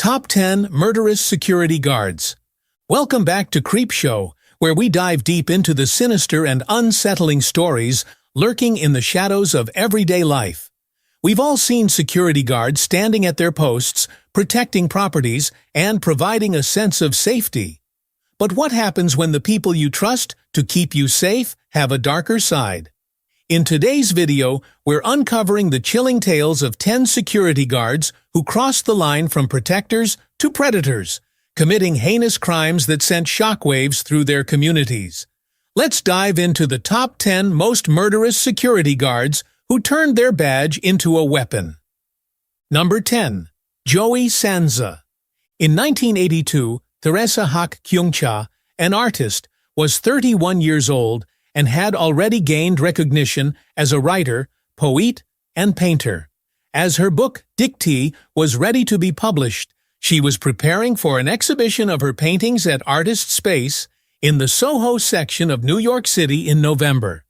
Top 10 Murderous Security Guards. Welcome back to Creepshow, where we dive deep into the sinister and unsettling stories lurking in the shadows of everyday life. We've all seen security guards standing at their posts, protecting properties, and providing a sense of safety. But what happens when the people you trust to keep you safe have a darker side? In today's video, we're uncovering the chilling tales of 10 security guards who crossed the line from protectors to predators, committing heinous crimes that sent shockwaves through their communities. Let's dive into the top 10 most murderous security guards who turned their badge into a weapon. Number 10. Joey Sanza. In 1982, Theresa Kyungcha, an artist, was 31 years old and had already gained recognition as a writer, poet, and painter. As her book, Getreu, was ready to be published, she was preparing for an exhibition of her paintings at Artist Space in the Soho section of New York City in November.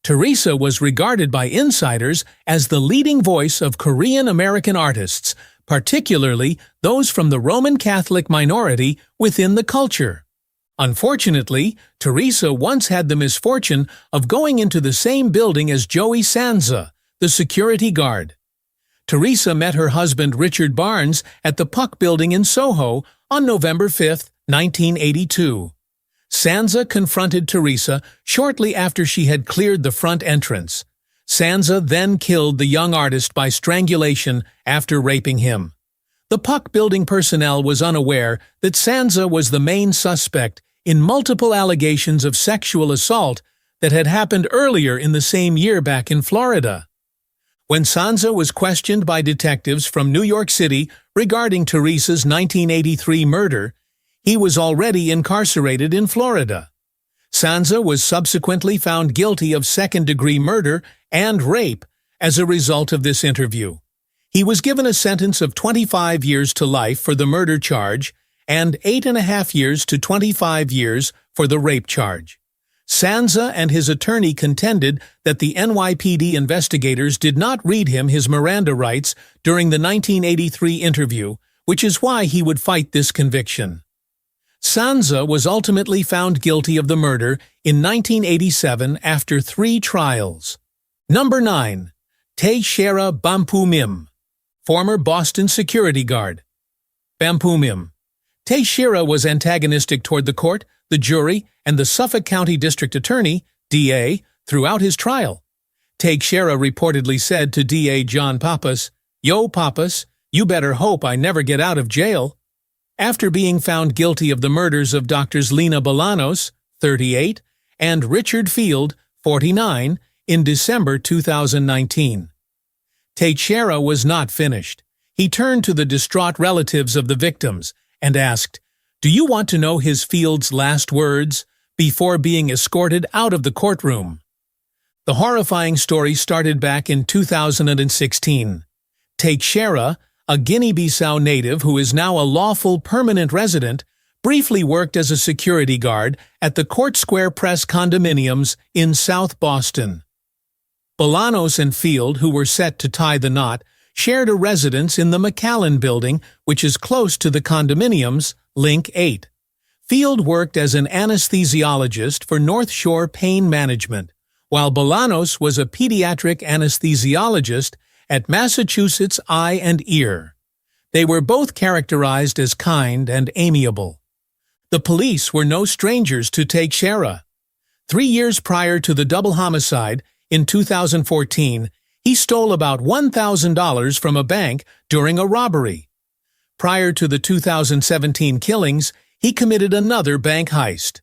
Theresa was regarded by insiders as the leading voice of Korean-American artists, particularly those from the Roman Catholic minority within the culture. Unfortunately, Theresa once had the misfortune of going into the same building as Joey Sanza, the security guard. Theresa met her husband Richard Barnes at the Puck Building in Soho on November 5, 1982. Sanza confronted Theresa shortly after she had cleared the front entrance. Sanza then killed the young artist by strangulation after raping him. The Puck Building personnel was unaware that Sanza was the main suspect in multiple allegations of sexual assault that had happened earlier in the same year back in Florida. When Sanza was questioned by detectives from New York City regarding Theresa's 1983 murder, he was already incarcerated in Florida. Sanza was subsequently found guilty of second-degree murder and rape as a result of this interview. He was given a sentence of 25 years to life for the murder charge and 8.5 years to 25 years for the rape charge. Sanza and his attorney contended that the NYPD investigators did not read him his Miranda rights during the 1983 interview, which is why he would fight this conviction. Sanza was ultimately found guilty of the murder in 1987 after 3 trials. Number 9. Teixeira Bampumim, former Boston security guard. Bampumim. Teixeira was antagonistic toward the court, the jury, and the Suffolk County District Attorney, DA, throughout his trial. Teixeira reportedly said to DA John Pappas, "Yo, Pappas, you better hope I never get out of jail." After being found guilty of the murders of Drs. Lina Bolanos, 38, and Richard Field, 49, in December 2019. Teixeira was not finished. He turned to the distraught relatives of the victims and asked, "Do you want to know his Field's last words?" before being escorted out of the courtroom. The horrifying story started back in 2016. Teixeira, a Guinea-Bissau native who is now a lawful permanent resident, briefly worked as a security guard at the Court Square Press condominiums in South Boston. Bolanos and Field, who were set to tie the knot, shared a residence in the McAllen building, which is close to the condominiums, Link 8. Field worked as an anesthesiologist for North Shore Pain Management, while Bolanos was a pediatric anesthesiologist at Massachusetts Eye and Ear. They were both characterized as kind and amiable. The police were no strangers to Teixeira. 3 years prior to the double homicide, in 2014, he stole about $1,000 from a bank during a robbery. Prior to the 2017 killings, he committed another bank heist.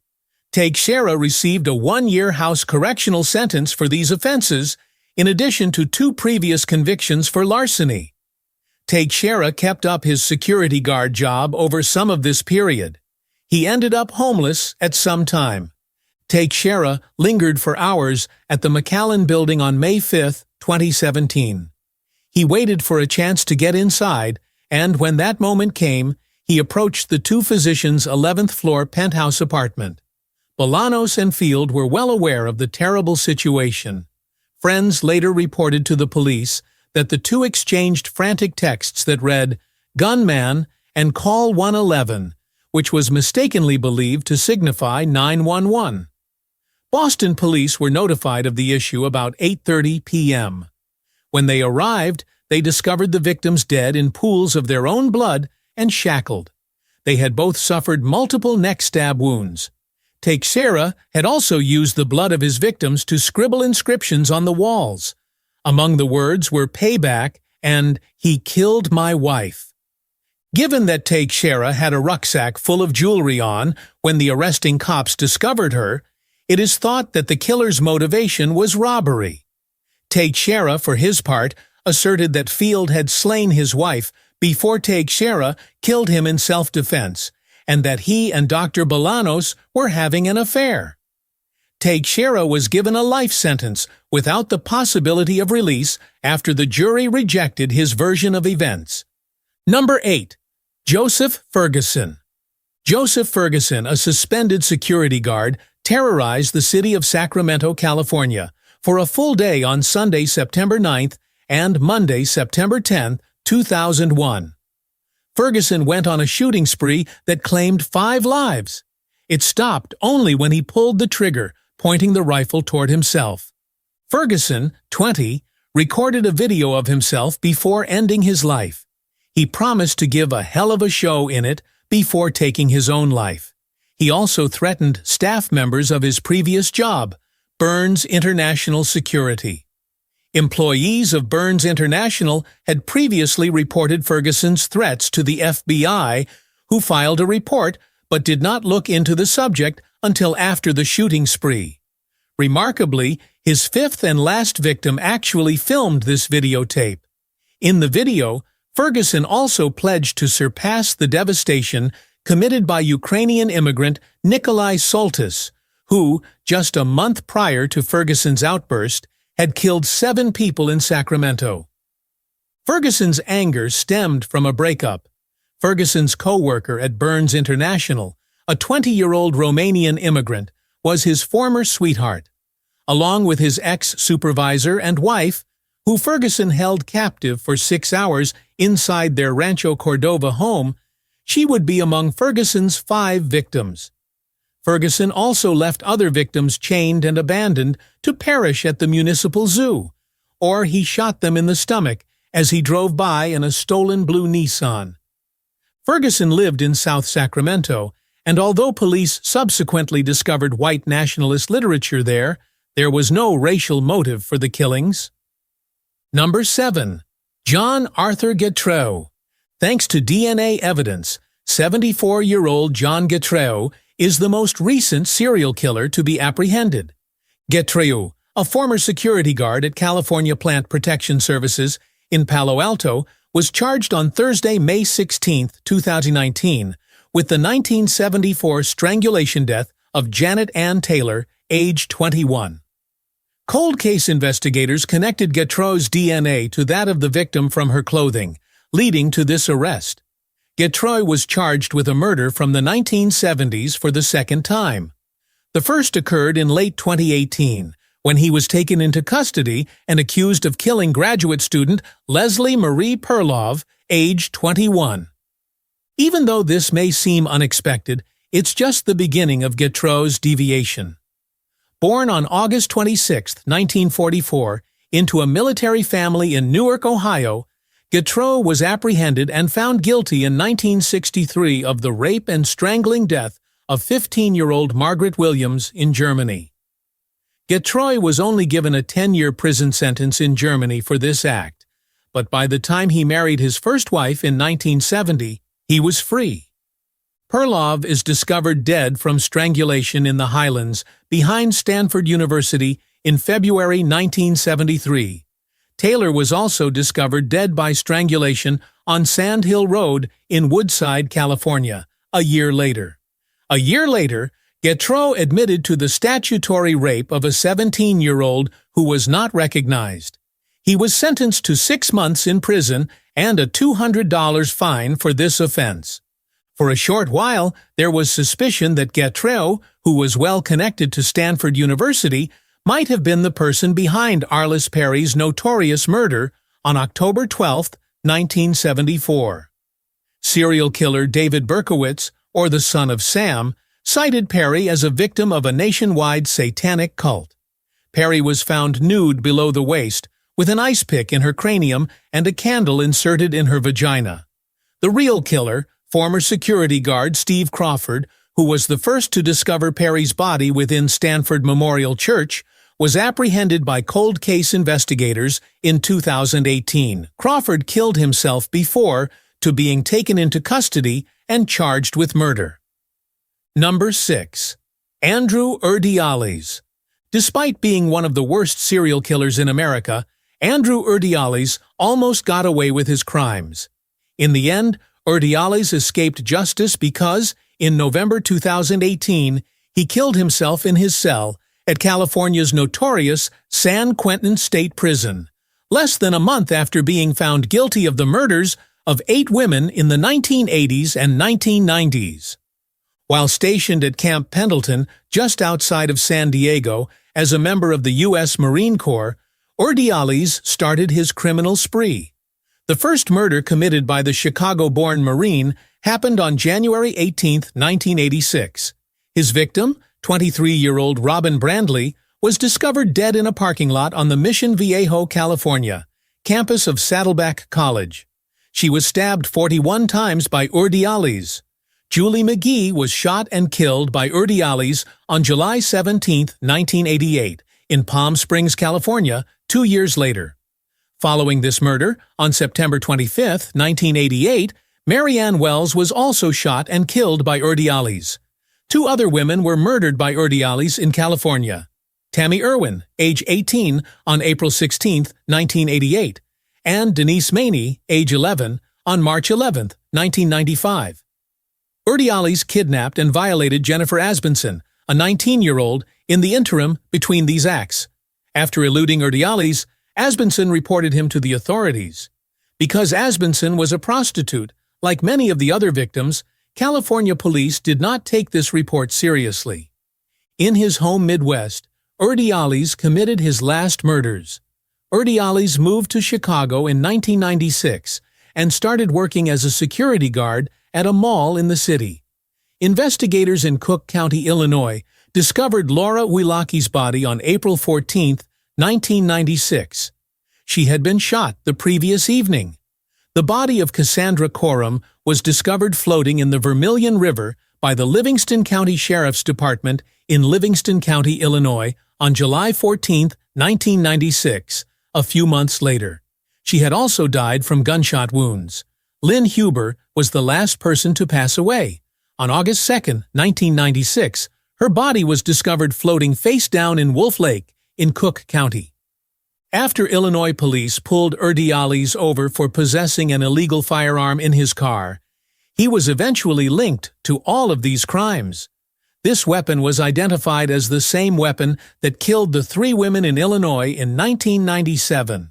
Teixeira received a 1-year house correctional sentence for these offenses, in addition to 2 previous convictions for larceny. Teixeira kept up his security guard job over some of this period. He ended up homeless at some time. Teixeira lingered for hours at the McAllen building on May 5, 2017. He waited for a chance to get inside, and when that moment came, he approached the 2 physicians' 11th floor penthouse apartment. Bolanos and Field were well aware of the terrible situation. Friends later reported to the police that the two exchanged frantic texts that read, "Gunman," and call 111, which was mistakenly believed to signify 911. Boston police were notified of the issue about 8:30 p.m. When they arrived, they discovered the victims dead in pools of their own blood and shackled. They had both suffered multiple neck stab wounds. Teixeira had also used the blood of his victims to scribble inscriptions on the walls. Among the words were "payback" and "he killed my wife." Given that Teixeira had a rucksack full of jewelry on when the arresting cops discovered her, it is thought that the killer's motivation was robbery. Teixeira, for his part, asserted that Field had slain his wife before Teixeira killed him in self-defense, and that he and Dr. Bolanos were having an affair. Teixeira was given a life sentence without the possibility of release after the jury rejected his version of events. Number 8. Joseph Ferguson. Joseph Ferguson, a suspended security guard, terrorized the city of Sacramento, California, for a full day on Sunday, September 9th and Monday, September 10th, 2001. Ferguson went on a shooting spree that claimed 5 lives. It stopped only when he pulled the trigger, pointing the rifle toward himself. Ferguson, 20, recorded a video of himself before ending his life. He promised to give a hell of a show in it before taking his own life. He also threatened staff members of his previous job, Burns International Security. Employees of Burns International had previously reported Ferguson's threats to the FBI, who filed a report but did not look into the subject until after the shooting spree. Remarkably, his 5th and last victim actually filmed this videotape. In the video, Ferguson also pledged to surpass the devastation committed by Ukrainian immigrant Nikolai Soltis, who, just a month prior to Ferguson's outburst, had killed 7 people in Sacramento. Ferguson's anger stemmed from a breakup. Ferguson's co-worker at Burns International, a 20-year-old Romanian immigrant, was his former sweetheart. Along with his ex-supervisor and wife, who Ferguson held captive for 6 hours inside their Rancho Cordova home, she would be among Ferguson's 5 victims. Ferguson also left other victims chained and abandoned to perish at the municipal zoo, or he shot them in the stomach as he drove by in a stolen blue Nissan. Ferguson lived in South Sacramento, and although police subsequently discovered white nationalist literature there was no racial motive for the killings. Number 7. John Arthur Getreu. Thanks to DNA evidence, 74-year-old John Getreu is the most recent serial killer to be apprehended. Getreu, a former security guard at California Plant Protection Services in Palo Alto, was charged on Thursday, May 16, 2019, with the 1974 strangulation death of Janet Ann Taylor, age 21. Cold case investigators connected Getreu's DNA to that of the victim from her clothing, leading to this arrest. Getreu was charged with a murder from the 1970s for the second time. The first occurred in late 2018, when he was taken into custody and accused of killing graduate student Leslie Marie Perlov, age 21. Even though this may seem unexpected, it's just the beginning of Getreu's deviation. Born on August 26, 1944, into a military family in Newark, Ohio, Getreu was apprehended and found guilty in 1963 of the rape and strangling death of 15-year-old Margaret Williams in Germany. Getreu was only given a 10-year prison sentence in Germany for this act, but by the time he married his first wife in 1970, he was free. Perlov is discovered dead from strangulation in the Highlands behind Stanford University in February 1973. Taylor was also discovered dead by strangulation on Sand Hill Road in Woodside, California, a year later. A year later, Getreu admitted to the statutory rape of a 17-year-old who was not recognized. He was sentenced to 6 months in prison and a $200 fine for this offense. For a short while, there was suspicion that Getreu, who was well connected to Stanford University, might have been the person behind Arliss Perry's notorious murder on October 12, 1974. Serial killer David Berkowitz, or the Son of Sam, cited Perry as a victim of a nationwide satanic cult. Perry was found nude below the waist, with an ice pick in her cranium and a candle inserted in her vagina. The real killer, former security guard Steve Crawford, who was the first to discover Perry's body within Stanford Memorial Church, was apprehended by cold case investigators in 2018. Crawford killed himself before to being taken into custody and charged with murder. Number 6. Andrew Urdiales. Despite being one of the worst serial killers in America, Andrew Urdiales almost got away with his crimes. In the end, Urdiales escaped justice because, in November 2018, he killed himself in his cell at California's notorious San Quentin State Prison, less than a month after being found guilty of the murders of 8 women in the 1980s and 1990s. While stationed at Camp Pendleton, just outside of San Diego, as a member of the U.S. Marine Corps, Urdiales started his criminal spree. The first murder committed by the Chicago-born Marine happened on January 18, 1986. His victim, 23-year-old Robin Brandley, was discovered dead in a parking lot on the Mission Viejo, California, campus of Saddleback College. She was stabbed 41 times by Urdiales. Julie McGee was shot and killed by Urdiales on July 17, 1988, in Palm Springs, California, 2 years later. Following this murder, on September 25, 1988, Marianne Wells was also shot and killed by Urdiales. 2 other women were murdered by Urdiales in California. Tammy Irwin, age 18, on April 16, 1988, and Denise Maney, age 11, on March 11, 1995. Urdiales kidnapped and violated Jennifer Asbenson, a 19-year-old, in the interim between these acts. After eluding Urdiales, Asbenson reported him to the authorities. Because Asbenson was a prostitute, like many of the other victims, California police did not take this report seriously. In his home Midwest, Urdiales committed his last murders. Urdiales moved to Chicago in 1996 and started working as a security guard at a mall in the city. Investigators in Cook County, Illinois, discovered Laura Wielaki's body on April 14, 1996. She had been shot the previous evening. The body of Cassandra Coram was discovered floating in the Vermilion River by the Livingston County Sheriff's Department in Livingston County, Illinois, on July 14, 1996, a few months later. She had also died from gunshot wounds. Lynn Huber was the last person to pass away. On August 2, 1996, her body was discovered floating face down in Wolf Lake in Cook County. After Illinois police pulled Urdiales over for possessing an illegal firearm in his car, he was eventually linked to all of these crimes. This weapon was identified as the same weapon that killed the 3 women in Illinois in 1997.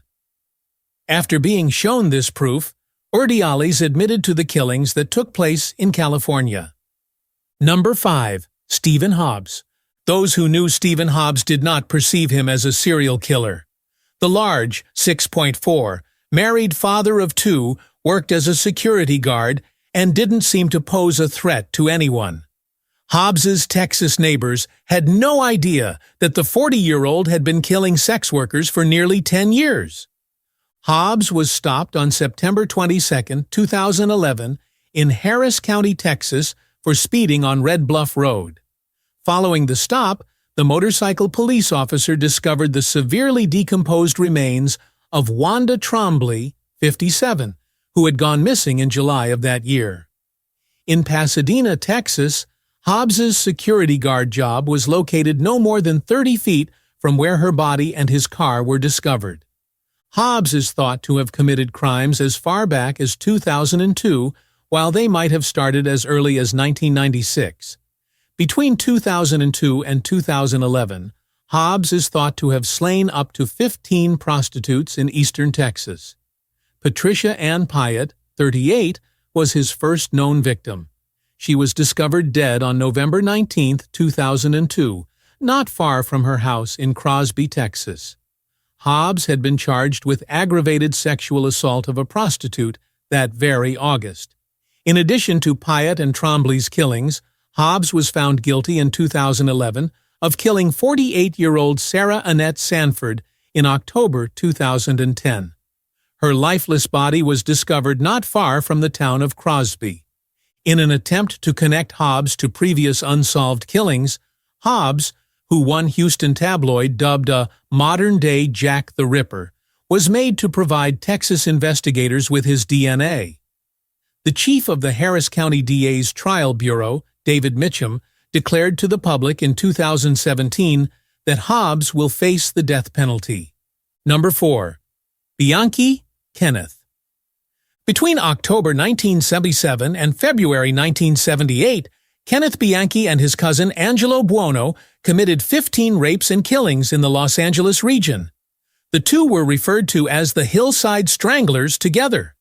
After being shown this proof, Urdiales admitted to the killings that took place in California. Number 5. Steven Hobbs. Those who knew Steven Hobbs did not perceive him as a serial killer. The large, 6'4", married father of 2 worked as a security guard and didn't seem to pose a threat to anyone. Hobbs's Texas neighbors had no idea that the 40-year-old had been killing sex workers for nearly 10 years. Hobbs was stopped on September 22, 2011, in Harris County, Texas, for speeding on Red Bluff Road. Following the stop, the motorcycle police officer discovered the severely decomposed remains of Wanda Trombley, 57, who had gone missing in July of that year. In Pasadena, Texas, Hobbs's security guard job was located no more than 30 feet from where her body and his car were discovered. Hobbs is thought to have committed crimes as far back as 2002, while they might have started as early as 1996. Between 2002 and 2011, Hobbs is thought to have slain up to 15 prostitutes in eastern Texas. Patricia Ann Pyatt, 38, was his first known victim. She was discovered dead on November 19, 2002, not far from her house in Crosby, Texas. Hobbs had been charged with aggravated sexual assault of a prostitute that very August. In addition to Pyatt and Trombley's killings, Hobbs was found guilty in 2011 of killing 48-year-old Sarah Annette Sanford in October 2010. Her lifeless body was discovered not far from the town of Crosby. In an attempt to connect Hobbs to previous unsolved killings, Hobbs, who one Houston tabloid dubbed a modern-day Jack the Ripper, was made to provide Texas investigators with his DNA. The chief of the Harris County DA's Trial Bureau, David Mitchum, declared to the public in 2017 that Hobbs will face the death penalty. Number 4. Bianchi, Kenneth. Between October 1977 and February 1978, Kenneth Bianchi and his cousin Angelo Buono committed 15 rapes and killings in the Los Angeles region. The two were referred to as the Hillside Stranglers together.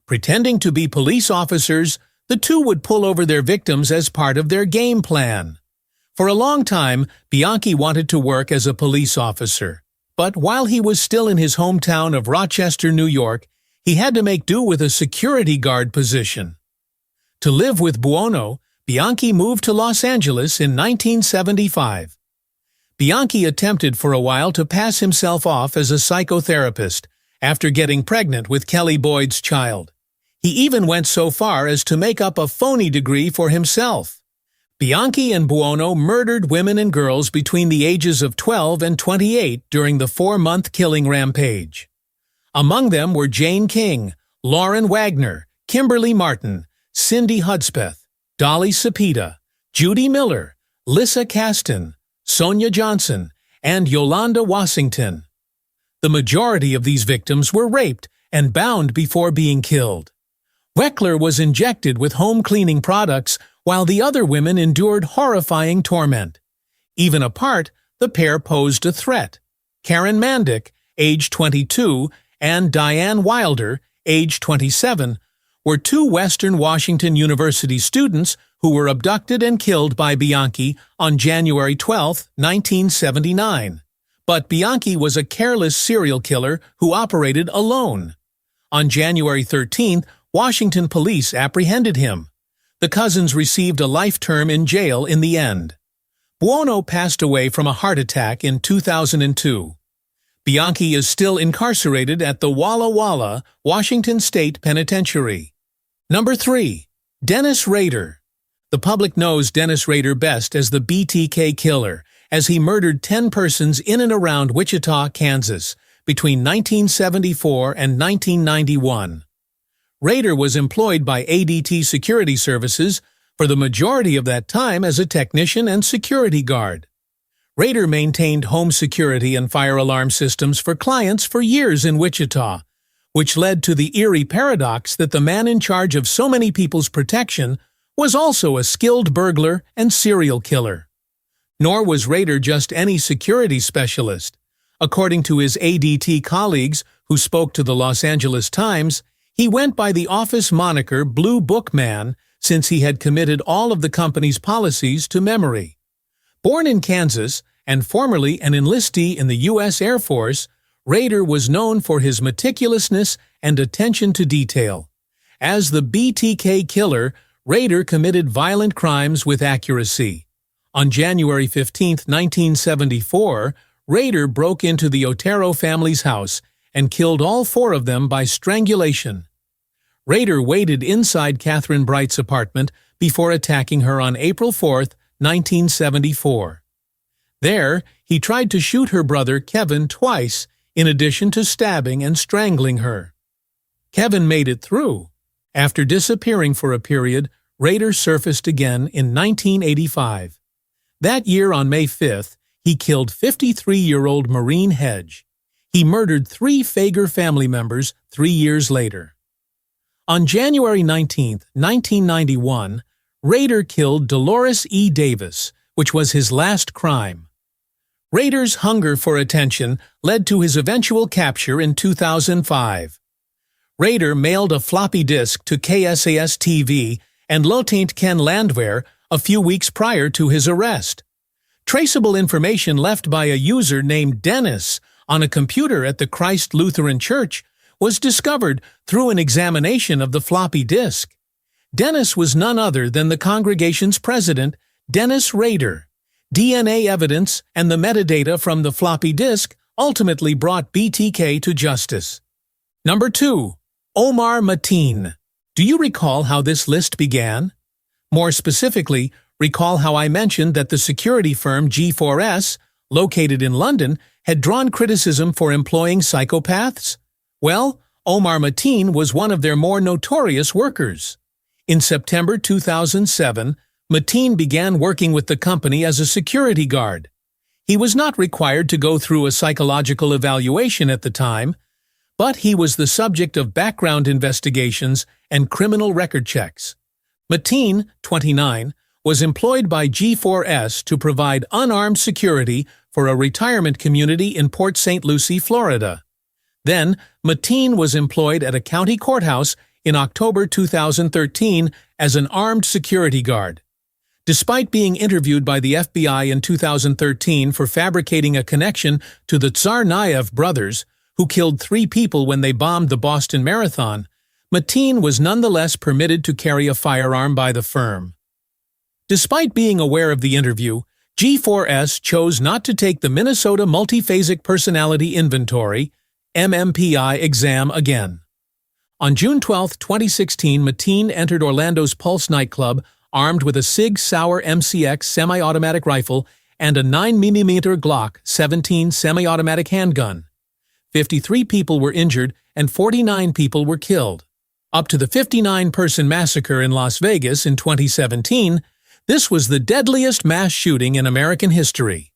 Pretending to be police officers, the two would pull over their victims as part of their game plan. For a long time, Bianchi wanted to work as a police officer. But while he was still in his hometown of Rochester, New York, he had to make do with a security guard position. To live with Buono, Bianchi moved to Los Angeles in 1975. Bianchi attempted for a while to pass himself off as a psychotherapist after getting pregnant with Kelly Boyd's child. He even went so far as to make up a phony degree for himself. Bianchi and Buono murdered women and girls between the ages of 12 and 28 during the 4-month killing rampage. Among them were Jane King, Lauren Wagner, Kimberly Martin, Cindy Hudspeth, Dolly Cepeda, Judy Miller, Lissa Caston, Sonia Johnson, and Yolanda Washington. The majority of these victims were raped and bound before being killed. Weckler was injected with home cleaning products while the other women endured horrifying torment. Even apart, the pair posed a threat. Karen Mandick, age 22, and Diane Wilder, age 27, were two Western Washington University students who were abducted and killed by Bianchi on January 12, 1979. But Bianchi was a careless serial killer who operated alone. On January 13, Washington police apprehended him. The cousins received a life term in jail in the end. Buono passed away from a heart attack in 2002. Bianchi is still incarcerated at the Walla Walla, Washington State Penitentiary. Number 3. Dennis Rader. The public knows Dennis Rader best as the BTK Killer, as he murdered 10 persons in and around Wichita, Kansas, between 1974 and 1991. Rader was employed by ADT Security Services for the majority of that time as a technician and security guard. Rader maintained home security and fire alarm systems for clients for years in Wichita, which led to the eerie paradox that the man in charge of so many people's protection was also a skilled burglar and serial killer. Nor was Rader just any security specialist. According to his ADT colleagues who spoke to the Los Angeles Times, he went by the office moniker Blue Book Man since he had committed all of the company's policies to memory. Born in Kansas and formerly an enlistee in the U.S. Air Force, Rader was known for his meticulousness and attention to detail. As the BTK Killer, Rader committed violent crimes with accuracy. On January 15, 1974, Rader broke into the Otero family's house and killed all 4 of them by strangulation. Rader waited inside Catherine Bright's apartment before attacking her on April 4, 1974. There, he tried to shoot her brother Kevin twice, in addition to stabbing and strangling her. Kevin made it through. After disappearing for a period, Rader surfaced again in 1985. That year on May 5th, he killed 53-year-old Maureen Hedge. He murdered 3 Fager family members 3 years later. On January 19, 1991, Rader killed Dolores E. Davis, which was his last crime. Rader's hunger for attention led to his eventual capture in 2005. Rader mailed a floppy disk to KSAS-TV and Lieutenant Ken Landwehr a few weeks prior to his arrest. Traceable information left by a user named Dennis on a computer at the Christ Lutheran Church was discovered through an examination of the floppy disk. Dennis was none other than the congregation's president, Dennis Rader. DNA evidence and the metadata from the floppy disk ultimately brought BTK to justice. Number 2. Omar Mateen. Do you recall how this list began? More specifically, recall how I mentioned that the security firm G4S, located in London, had drawn criticism for employing psychopaths? Well, Omar Mateen was one of their more notorious workers. In September 2007, Mateen began working with the company as a security guard. He was not required to go through a psychological evaluation at the time, but he was the subject of background investigations and criminal record checks. Mateen, 29, was employed by G4S to provide unarmed security for a retirement community in Port St. Lucie, Florida. Then, Mateen was employed at a county courthouse in October 2013 as an armed security guard. Despite being interviewed by the FBI in 2013 for fabricating a connection to the Tsarnaev brothers, who killed 3 people when they bombed the Boston Marathon, Mateen was nonetheless permitted to carry a firearm by the firm. Despite being aware of the interview, G4S chose not to take the Minnesota Multiphasic Personality Inventory (MMPI) exam again. On June 12, 2016, Mateen entered Orlando's Pulse nightclub armed with a Sig Sauer MCX semi-automatic rifle and a 9mm Glock 17 semi-automatic handgun. 53 people were injured and 49 people were killed. Up to the 59-person massacre in Las Vegas in 2017, this was the deadliest mass shooting in American history.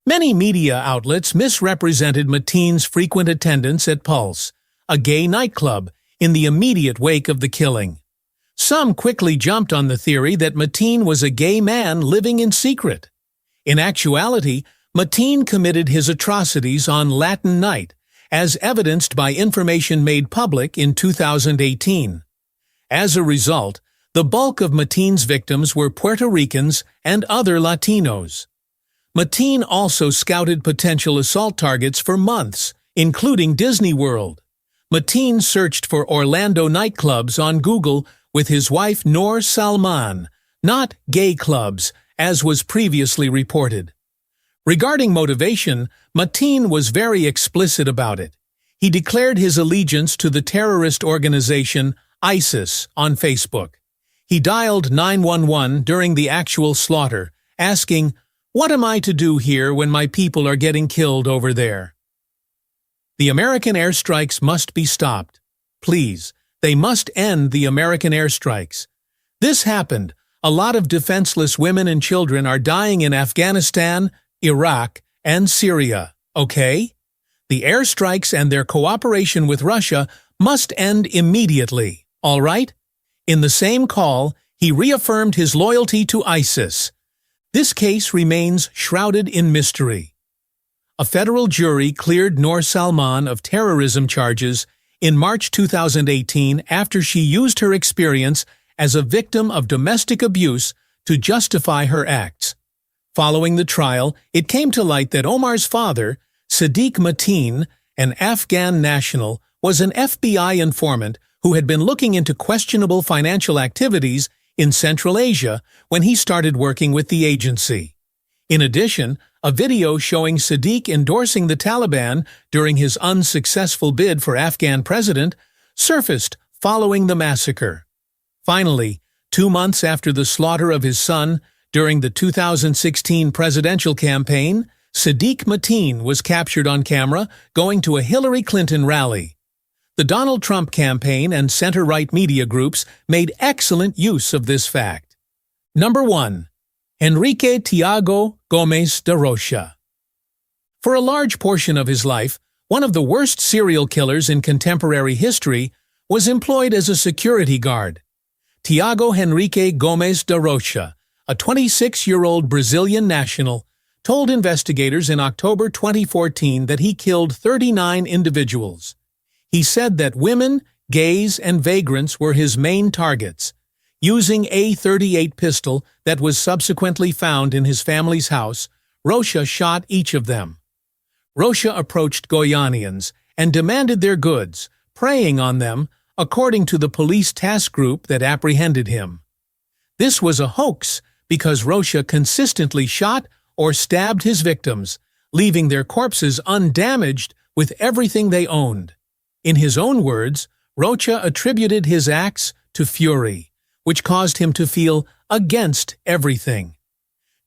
Many media outlets misrepresented Mateen's frequent attendance at Pulse, a gay nightclub, in the immediate wake of the killing. Some quickly jumped on the theory that Mateen was a gay man living in secret. In actuality, Mateen committed his atrocities on Latin Night, as evidenced by information made public in 2018. As a result, the bulk of Mateen's victims were Puerto Ricans and other Latinos. Mateen also scouted potential assault targets for months, including Disney World. Mateen searched for Orlando nightclubs on Google with his wife Noor Salman, not gay clubs, as was previously reported. Regarding motivation, Mateen was very explicit about it. He declared his allegiance to the terrorist organization ISIS on Facebook. He dialed 911 during the actual slaughter, asking, "What am I to do here when my people are getting killed over there?" The American airstrikes must be stopped. Please, they must end the American airstrikes. This happened. A lot of defenseless women and children are dying in Afghanistan, Iraq, and Syria, okay? The airstrikes and their cooperation with Russia must end immediately, all right? In the same call, he reaffirmed his loyalty to ISIS. This case remains shrouded in mystery. A federal jury cleared Noor Salman of terrorism charges in March 2018 after she used her experience as a victim of domestic abuse to justify her acts. Following the trial, it came to light that Omar's father, Sadiq Mateen, an Afghan national, was an FBI informant who had been looking into questionable financial activities in Central Asia when he started working with the agency. In addition, a video showing Sadiq endorsing the Taliban during his unsuccessful bid for Afghan president surfaced following the massacre. Finally, 2 months after the slaughter of his son during the 2016 presidential campaign, Sadiq Mateen was captured on camera going to a Hillary Clinton rally. The Donald Trump campaign and center-right media groups made excellent use of this fact. Number 1. Henrique Tiago Gomes de Rocha. For a large portion of his life, one of the worst serial killers in contemporary history was employed as a security guard. Tiago Henrique Gomes de Rocha, a 26-year-old Brazilian national, told investigators in October 2014 that he killed 39 individuals. He said that women, gays, and vagrants were his main targets. Using a .38 pistol that was subsequently found in his family's house, Rocha shot each of them. Rocha approached Goianians and demanded their goods, preying on them, according to the police task group that apprehended him. This was a hoax because Rocha consistently shot or stabbed his victims, leaving their corpses undamaged with everything they owned. In his own words, Rocha attributed his acts to fury, which caused him to feel against everything.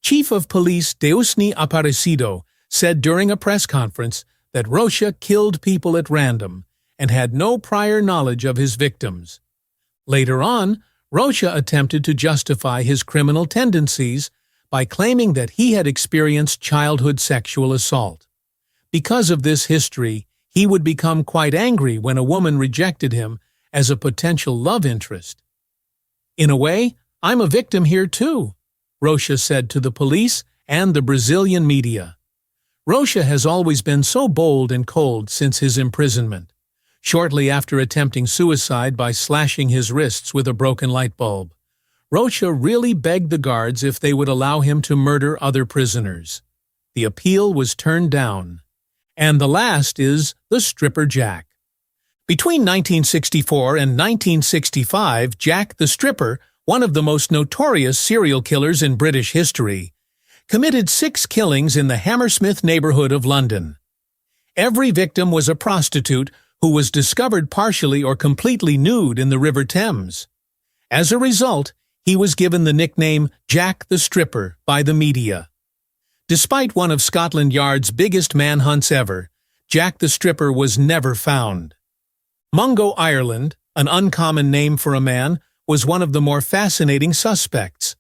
Chief of Police Deusni Aparecido said during a press conference that Rocha killed people at random and had no prior knowledge of his victims. Later on, Rocha attempted to justify his criminal tendencies by claiming that he had experienced childhood sexual assault. Because of this history, he would become quite angry when a woman rejected him as a potential love interest. "In a way, I'm a victim here too," Rocha said to the police and the Brazilian media. Rocha has always been so bold and cold since his imprisonment. Shortly after attempting suicide by slashing his wrists with a broken light bulb, Rocha really begged the guards if they would allow him to murder other prisoners. The appeal was turned down. And the last is the stripper Jack. Between 1964 and 1965, Jack the Stripper, one of the most notorious serial killers in British history, committed 6 killings in the Hammersmith neighborhood of London. Every victim was a prostitute who was discovered partially or completely nude in the River Thames. As a result, he was given the nickname Jack the Stripper by the media. Despite one of Scotland Yard's biggest manhunts ever, Jack the Stripper was never found. Mungo Ireland, an uncommon name for a man, was one of the more fascinating suspects.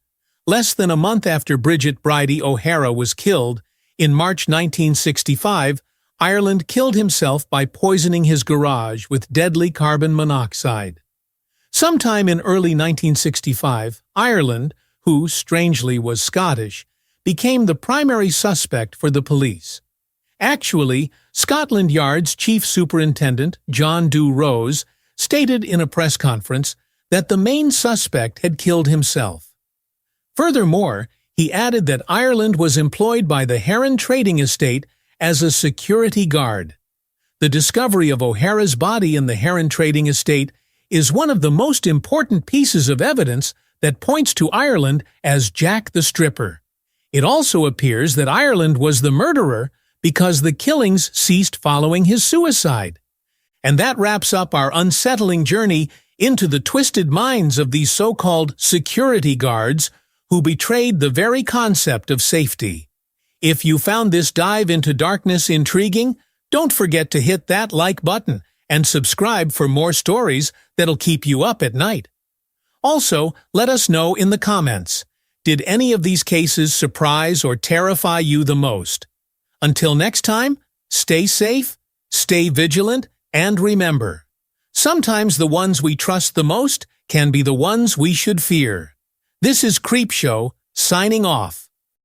Less than a month after Bridget Bridie O'Hara was killed, in March 1965, Ireland killed himself by poisoning his garage with deadly carbon monoxide. Sometime in early 1965, Ireland, who strangely was Scottish, became the primary suspect for the police. Actually, Scotland Yard's Chief Superintendent, John Dew Rose, stated in a press conference that the main suspect had killed himself. Furthermore, he added that Ireland was employed by the Heron Trading Estate as a security guard. The discovery of O'Hara's body in the Heron Trading Estate is one of the most important pieces of evidence that points to Ireland as Jack the Stripper. It also appears that Ireland was the murderer because the killings ceased following his suicide. And that wraps up our unsettling journey into the twisted minds of these so-called security guards who betrayed the very concept of safety. If you found this dive into darkness intriguing, don't forget to hit that like button and subscribe for more stories that'll keep you up at night. Also, let us know in the comments, did any of these cases surprise or terrify you the most? Until next time, stay safe, stay vigilant, and remember, sometimes the ones we trust the most can be the ones we should fear. This is Creepshow, signing off.